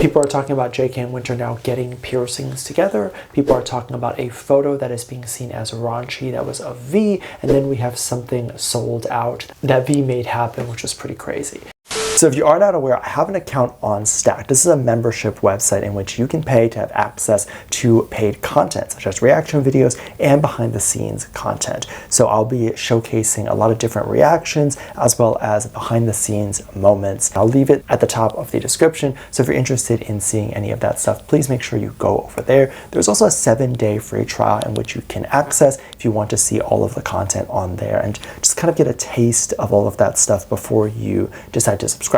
People are talking about JK and Winter now getting piercings together. People are talking about a photo that is being seen as raunchy that was of V, and then we have something sold out that V made happen, which was pretty crazy. So if you are not aware, I have an account on Stack. This is a membership website in which you can pay to have access to paid content, such as reaction videos and behind the scenes content. So I'll be showcasing a lot of different reactions as well as behind the scenes moments. I'll leave it at the top of the description. So if you're interested in seeing any of that stuff, please make sure you go over there. There's also a 7-day free trial in which you can access if you want to see all of the content on there and just kind of get a taste of all of that stuff before you decide to subscribe.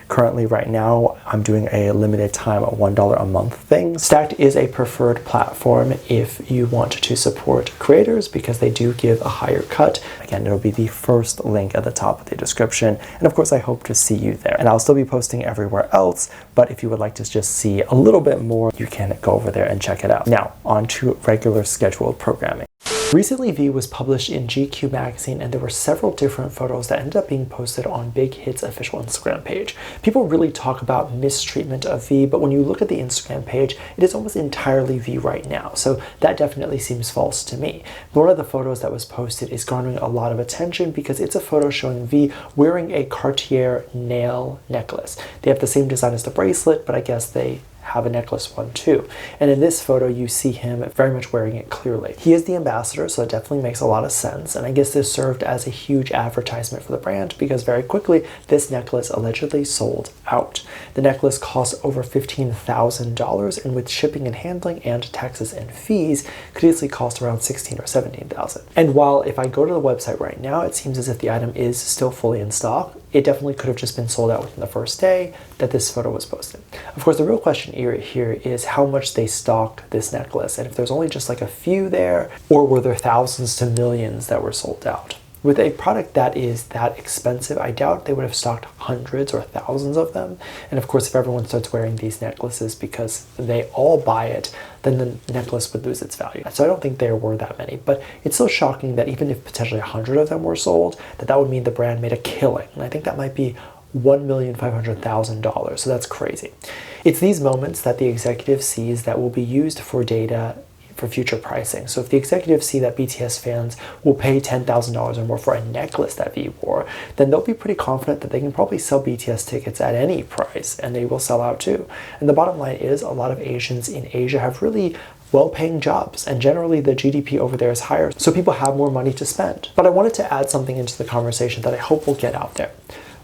Currently, right now, I'm doing a limited time $1 a month thing. Stacked is a preferred platform if you want to support creators because they do give a higher cut. Again, it'll be the first link at the top of the description. And of course, I hope to see you there. And I'll still be posting everywhere else, but if you would like to just see a little bit more, you can go over there and check it out. Now, on to regular scheduled programming. Recently, V was published in GQ magazine, and there were several different photos that ended up being posted on Big Hit's official Instagram page. People really talk about mistreatment of V, but when you look at the Instagram page, it is almost entirely V right now, so that definitely seems false to me. One of the photos that was posted is garnering a lot of attention because it's a photo showing V wearing a Cartier nail necklace. They have the same design as the bracelet, but I guess they have a necklace one too. And in this photo, you see him very much wearing it clearly. He is the ambassador, so it definitely makes a lot of sense. And I guess this served as a huge advertisement for the brand because very quickly, this necklace allegedly sold out. The necklace cost over $15,000, and with shipping and handling and taxes and fees, could easily cost around $16,000 or $17,000. And while if I go to the website right now, it seems as if the item is still fully in stock, it definitely could have just been sold out within the first day that this photo was posted. Of course, the real question here is how much they stocked this necklace, and if there's only just like a few there, or were there thousands to millions that were sold out. With a product that is that expensive, I doubt they would have stocked hundreds or thousands of them. And of course, if everyone starts wearing these necklaces because they all buy it, then the necklace would lose its value. So I don't think there were that many, but it's so shocking that even if potentially 100 of them were sold, that would mean the brand made a killing. And I think that might be $1,500,000, so that's crazy. It's these moments that the executive sees that will be used for data for future pricing. So if the executives see that BTS fans will pay $10,000 or more for a necklace that V wore, then they'll be pretty confident that they can probably sell BTS tickets at any price, and they will sell out too. And the bottom line is a lot of Asians in Asia have really well-paying jobs, and generally the GDP over there is higher, so people have more money to spend. But I wanted to add something into the conversation that I hope will get out there.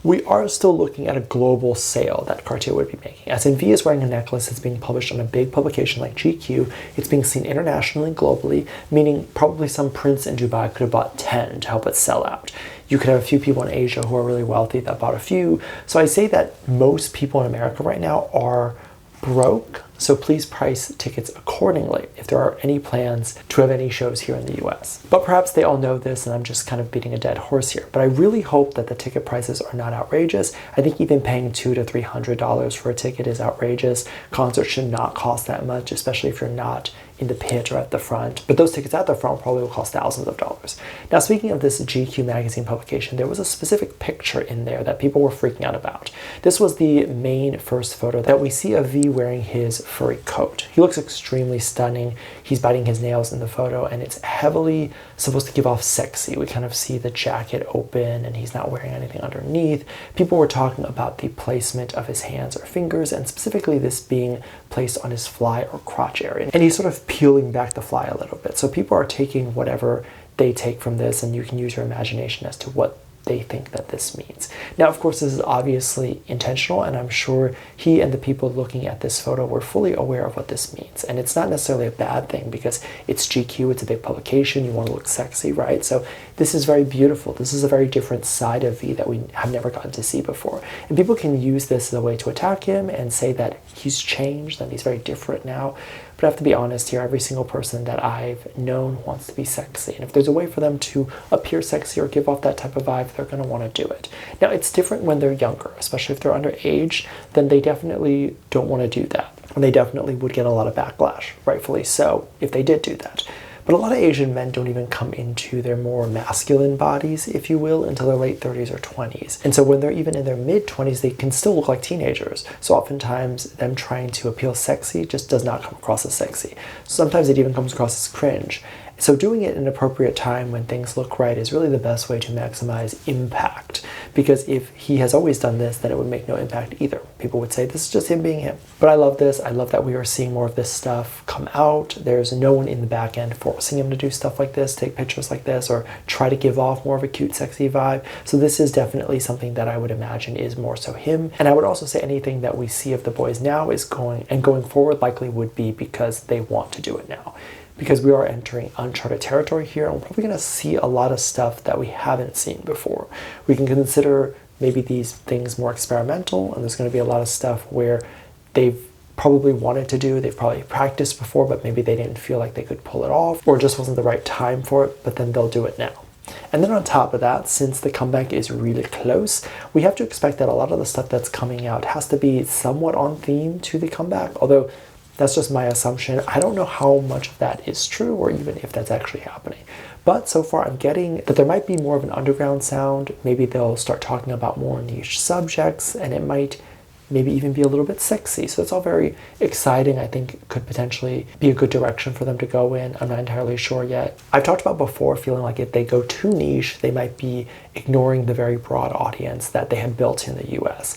We are still looking at a global sale that Cartier would be making. As in, V is wearing a necklace that's being published on a big publication like GQ. It's being seen internationally, globally, meaning probably some prince in Dubai could have bought 10 to help it sell out. You could have a few people in Asia who are really wealthy that bought a few. So I say that most people in America right now are broke, so please price tickets accordingly if there are any plans to have any shows here in the US. But perhaps they all know this and I'm just kind of beating a dead horse here, but I really hope that the ticket prices are not outrageous. I think even paying $200 to $300 for a ticket is outrageous. Concerts should not cost that much, especially if you're not in the pit or at the front, but those tickets at the front probably will cost thousands of dollars. Now, speaking of this GQ magazine publication, there was a specific picture in there that people were freaking out about. This was the main first photo that we see of V wearing his furry coat. He looks extremely stunning. He's biting his nails in the photo, and it's heavily supposed to give off sexy. We kind of see the jacket open and he's not wearing anything underneath. People were talking about the placement of his hands or fingers, and specifically this being placed on his fly or crotch area. And he's sort of peeling back the fly a little bit. So people are taking whatever they take from this, and you can use your imagination as to what they think that this means. Now, of course, this is obviously intentional, and I'm sure he and the people looking at this photo were fully aware of what this means. And it's not necessarily a bad thing because it's GQ, it's a big publication, you want to look sexy, right? So this is very beautiful. This is a very different side of V that we have never gotten to see before. And people can use this as a way to attack him and say that he's changed, that he's very different now. But I have to be honest here, every single person that I've known wants to be sexy. And if there's a way for them to appear sexy or give off that type of vibe, they're going to want to do it. Now, it's different when they're younger, especially if they're underage, then they definitely don't want to do that. And they definitely would get a lot of backlash, rightfully so, if they did do that. But a lot of Asian men don't even come into their more masculine bodies, if you will, until their late 30s or 20s. And so when they're even in their mid-20s, they can still look like teenagers. So oftentimes them trying to appeal sexy just does not come across as sexy. Sometimes it even comes across as cringe. So doing it in an appropriate time when things look right is really the best way to maximize impact. Because if he has always done this, then it would make no impact either. People would say, this is just him being him. But I love this. I love that we are seeing more of this stuff come out. There's no one in the back end forcing him to do stuff like this, take pictures like this, or try to give off more of a cute, sexy vibe. So this is definitely something that I would imagine is more so him. And I would also say anything that we see of the boys now is going forward likely would be because they want to do it now. Because we are entering uncharted territory here, and we're probably going to see a lot of stuff that we haven't seen before. We can consider maybe these things more experimental, and there's going to be a lot of stuff where they've probably wanted to do, they've probably practiced before, but maybe they didn't feel like they could pull it off, or it just wasn't the right time for it, but then they'll do it now. And then on top of that, since the comeback is really close, we have to expect that a lot of the stuff that's coming out has to be somewhat on theme to the comeback, although that's just my assumption. I don't know how much of that is true or even if that's actually happening. But so far I'm getting that there might be more of an underground sound. Maybe they'll start talking about more niche subjects, and it might maybe even be a little bit sexy. So it's all very exciting. I think it could potentially be a good direction for them to go in. I'm not entirely sure yet. I've talked about before feeling like if they go too niche, they might be ignoring the very broad audience that they have built in the US,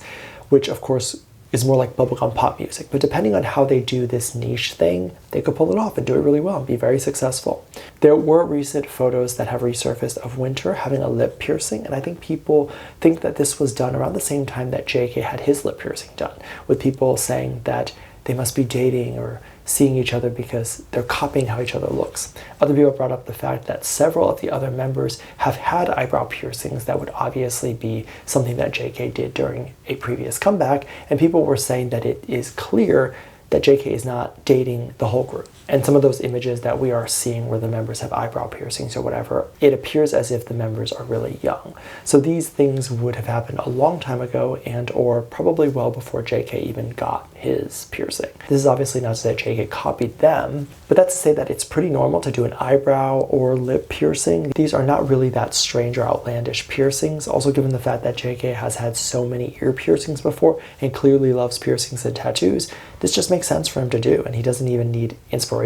which of course is more like bubblegum pop music. But depending on how they do this niche thing, they could pull it off and do it really well and be very successful. There were recent photos that have resurfaced of Winter having a lip piercing, and I think people think that this was done around the same time that JK had his lip piercing done, with people saying that they must be dating or seeing each other because they're copying how each other looks. Other people brought up the fact that several of the other members have had eyebrow piercings that would obviously be something that JK did during a previous comeback, and people were saying that it is clear that JK is not dating the whole group. And some of those images that we are seeing where the members have eyebrow piercings or whatever, it appears as if the members are really young. So these things would have happened a long time ago and or probably well before JK even got his piercing. This is obviously not to say JK copied them, but that's to say that it's pretty normal to do an eyebrow or lip piercing. These are not really that strange or outlandish piercings. Also, given the fact that JK has had so many ear piercings before and clearly loves piercings and tattoos, this just makes sense for him to do, and he doesn't even need inspiration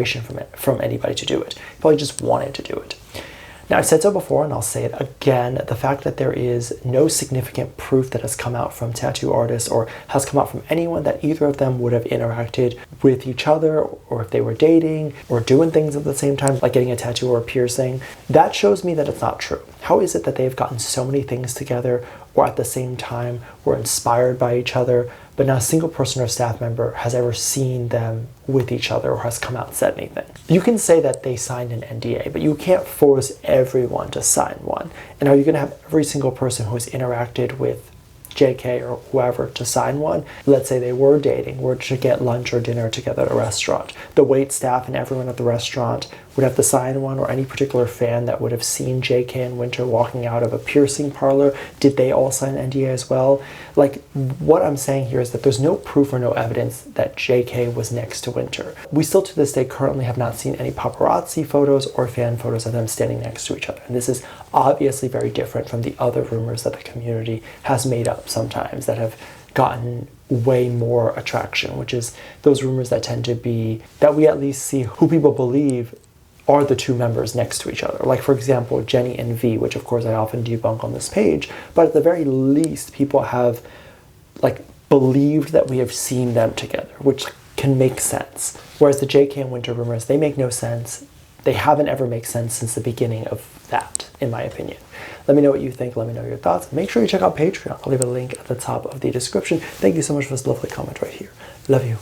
from anybody to do it. He probably just wanted to do it. Now, I've said so before, and I'll say it again, the fact that there is no significant proof that has come out from tattoo artists or has come out from anyone that either of them would have interacted with each other, or if they were dating or doing things at the same time, like getting a tattoo or a piercing, that shows me that it's not true. How is it that they've gotten so many things together or at the same time were inspired by each other, but not a single person or staff member has ever seen them with each other or has come out and said anything? You can say that they signed an NDA, but you can't force everyone to sign one. And are you going to have every single person who's interacted with JK or whoever to sign one? Let's say they were dating, were to get lunch or dinner together at a restaurant. The wait staff and everyone at the restaurant would have to sign one, or any particular fan that would have seen JK and Winter walking out of a piercing parlor, did they all sign an NDA as well? Like, what I'm saying here is that there's no proof or no evidence that JK was next to Winter. We still to this day currently have not seen any paparazzi photos or fan photos of them standing next to each other. And this is obviously very different from the other rumors that the community has made up sometimes that have gotten way more attraction, which is those rumors that tend to be that we at least see who people believe are the two members next to each other. Like, for example, Jennie and V, which of course I often debunk on this page, but at the very least people have like believed that we have seen them together, which can make sense. Whereas the JK and Winter rumors, they make no sense. They haven't ever made sense since the beginning of that, in my opinion. Let me know what you think. Let me know your thoughts. Make sure you check out Patreon. I'll leave a link at the top of the description. Thank you so much for this lovely comment right here. Love you.